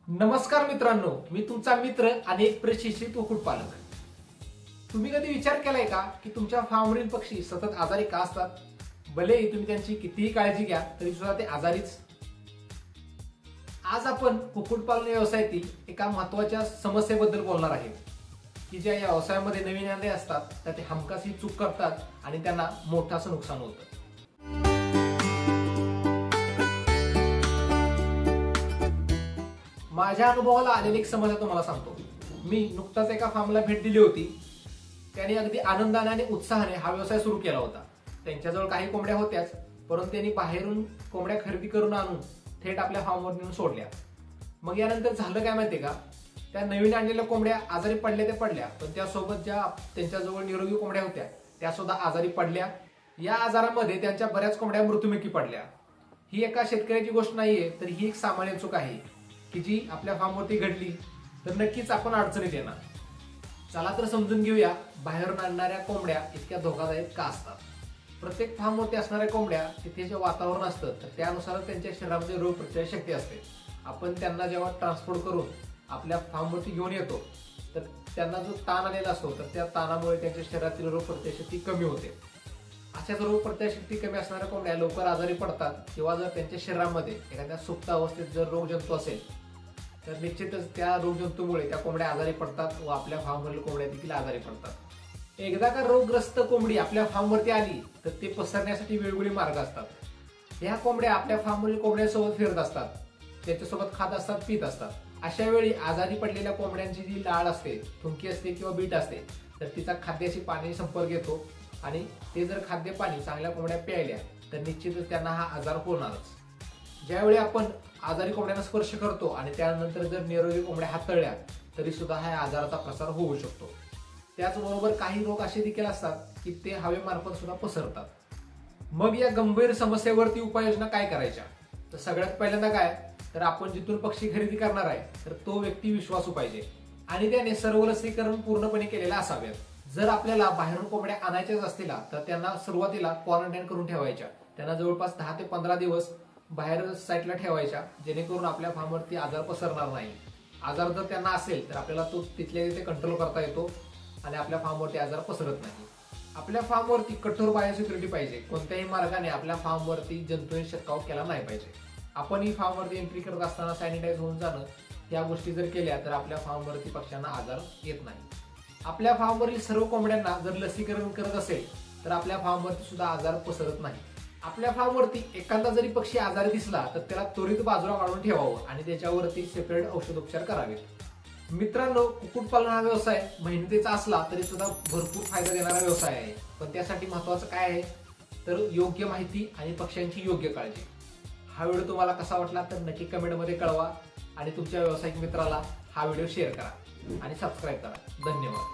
नमस्कार मित्रांनो, मी तुमचा मित्र आणि एक प्रशिक्षित कुक्कुटपालक। तुम्ही कधी विचार केलाय का की तुमच्या फार्मवरील पक्षी सतत आजारी का असतात? भलेही तुम्ही त्यांची कितीही काळजी घ्या तरी सुद्धा ते आजारीच। आज आपण कुक्कुटपालन व्यवसायातील एका महत्त्वाच्या समस्येबद्दल बोलणार आहे की ज्या या व्यवसायामध्ये नवीन आले असतात तर ते हमखास ही चूक करतात आणि त्यांना मोठं असं नुकसान होतं। माझ्या अनुभवाला आलेली एक समस्या तुम्हाला सांगतो। मी नुकताच एका फार्मला भेट दिली होती। त्यांनी अगदी आनंदाने आणि उत्साहाने हा व्यवसाय सुरू केला होता। त्यांच्याजवळ काही कोंबड्या होत्याच, परंतु त्यांनी बाहेरून कोंबड्या खरेदी करून आणून थेट आपल्या फार्मवर नेऊन सोडल्या। मग यानंतर झालं काय माहितीये का, त्या नवीन आणलेल्या कोंबड्या आजारी पडल्या ते पडल्या, पण त्यासोबत ज्या त्यांच्याजवळ निरोगी कोंबड्या होत्या त्या सुद्धा आजारी पडल्या। या आजारामध्ये त्यांच्या बऱ्याच कोंबड्या मृत्युमुखी पडल्या। ही एका शेतकऱ्याची गोष्ट नाहीये, तर ही एक सामान्य चूक आहे की जी आपल्या फार्मवरती घडली तर नक्कीच आपण अडचणीत येणार। चला तर समजून घेऊया बाहेरून आणणाऱ्या कोंबड्या इतक्या धोकादायक का असतात। प्रत्येक फार्मवरती असणाऱ्या कोंबड्या तिथे जे वातावरण असतं तर त्यानुसार त्यांच्या शरीरामध्ये रोग प्रतिकारक शक्ती असते। आपण त्यांना जेव्हा ट्रान्सपोर्ट करून आपल्या फार्मवरती घेऊन येतो तर त्यांना जो ताण आलेला असतो तर त्या ताणामुळे त्यांच्या शरीरातील रोग प्रतिकारक शक्ती कमी होते। अशाच रोग प्रतिकारक शक्ती कमी असणाऱ्या कोंबड्या लवकर आजारी पडतात, किंवा जर त्यांच्या शरीरामध्ये एखाद्या सुप्त अवस्थेत जर रोगजंतू असेल तर निश्चितच त्या रोगजंतूमुळे त्या कोंबड्या आजारी पडतात व आपल्या फार्मवरील कोंबड्या देखील आजारी पडतात। एकदा का रोगग्रस्त कोंबडी आपल्या फार्मवरती आली तर ते पसरण्यासाठी वेगवेगळे मार्ग असतात। ह्या कोंबड्या आपल्या फार्मवरील कोंबड्यांसोबत फिरत असतात, त्याच्यासोबत खात असतात, पित असतात। अशा वेळी आजारी पडलेल्या कोंबड्यांची जी लाळ असते, थुंकी असते किंवा बीट असते तर तिचा खाद्याशी पाणी संपर्क येतो आणि ते जर खाद्य पाणी चांगल्या कोंबड्या प्यायल्या तर निश्चितच त्यांना हा आजार होणारच। ज्यावेळी आपण आजारी कोंबड्यांना स्पर्श करतो आणि त्यानंतर जर निरोगी कोंबड्या हाताळल्या तरी सुद्धा हा आजाराचा प्रसार होऊ शकतो। त्याचबरोबर काही रोग असे देखील असतात की ते हवेमार्फत सुद्धा पसरतात। मग या गंभीर समस्येवरती उपाययोजना काय करायच्या? तर सगळ्यात पहिल्यांदा काय, तर आपण जिथून पक्षी खरेदी करणार आहे तर तो व्यक्ती विश्वासू पाहिजे आणि त्याने सर्व लसीकरण पूर्णपणे केलेले असावेत। जर आपल्याला बाहेरून कोंबड्या आणायच्याच असतील तर त्यांना सुरुवातीला क्वारंटाईन करून ठेवायच्या। त्यांना जवळपास 10 ते 15 दिवस बाहेर साईडला ठेवायच्या, जेणेकरून आपल्या फार्मवरती आजार पसरणार नाही। आजार जर त्यांना असेल तर आपल्याला तो तिथल्या तिथे कंट्रोल करता येतो आणि आपल्या फार्मवरती आजार पसरत नाही। आपल्या फार्मवरती कठोर बायोसिक्युरिटी पाहिजे। कोणत्याही मार्गाने आपल्या फार्मवरती जंतूंनी शिरकाव केला नाही पाहिजे। आपण ही फार्मवरती एंट्री करत असताना सॅनिटाईज होऊन जाणं या गोष्टी जर केल्या तर आपल्या फार्मवरती पक्ष्यांना आजार येत नाही। आपल्या फार्मवरील सर्व कोंबड्यांना जर लसीकरण करत असेल तर आपल्या फार्मवरती सुद्धा आजार पसरत नाही। आपल्या फार्मवरती एखादा जरी पक्षी आजारी दिसला तर त्याला त्वरित बाजूला काढून ठेवावं आणि त्याच्यावरती सेपरेट औषधोपचार करावेत। मित्रांनो, कुक्कुटपालन हा व्यवसाय मेहनतीचा असला तरी सुद्धा भरपूर फायदा देणारा व्यवसाय आहे, पण त्यासाठी महत्त्वाचं काय आहे तर योग्य माहिती आणि पक्ष्यांची योग्य काळजी। हा व्हिडिओ तुम्हाला कसा वाटला तर नक्की कमेंटमध्ये कळवा आणि तुमच्या व्यावसायिक मित्राला हा व्हिडिओ शेअर करा आणि सबस्क्राईब करा। धन्यवाद।